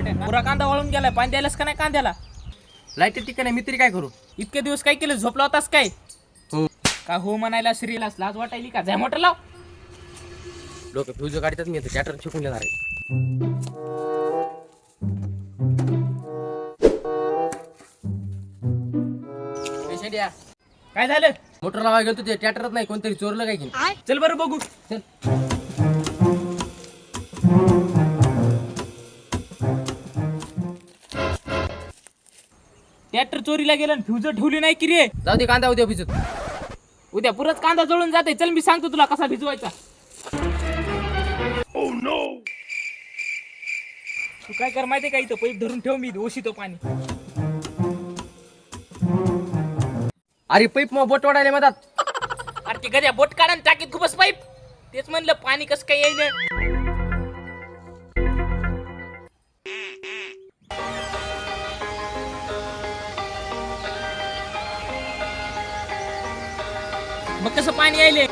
पुरा कांदा वाळून गेलाय. पाणी द्यायलास का नाही कांद्याला? लाईट टिका नाही मी तरी काय करू? इतके दिवस काय केलं? झोपला होतास काय? हो. का हो म्हणायला श्रीलास लाज वाटायली का? जाय मोठं लाव. लोक फ्यूज काढतात, मी ट्रॅक्टर शिकून देणार आहे. पेशंट या. काय झालं? मोटर लावायला गेलो ते ट्रॅक्टरच नाही, कोणतरी चोरलं काय की? चल बरं बघू. चल. ट्रॅक्टर चोरीला गेलं आणि फ्यूज ठेवली नाही की रे. जाऊ दे, कांदा उद्या भिजत. उद्या पुरच कांदा जळून जाते. चल मी सांगतो तुला कसा भिजवायचा. तू काय कर माहितीये का? इथं पाईप धरून ठेव, मी ओशीतो पाणी. अरे पाईप मग बोट वाढायला मधात. अरे ते गद्या बोट काढा आणि टाकीत खूपच पाईप. तेच म्हणलं पाणी कसं काय येईल. मग कसं पाणी यायले?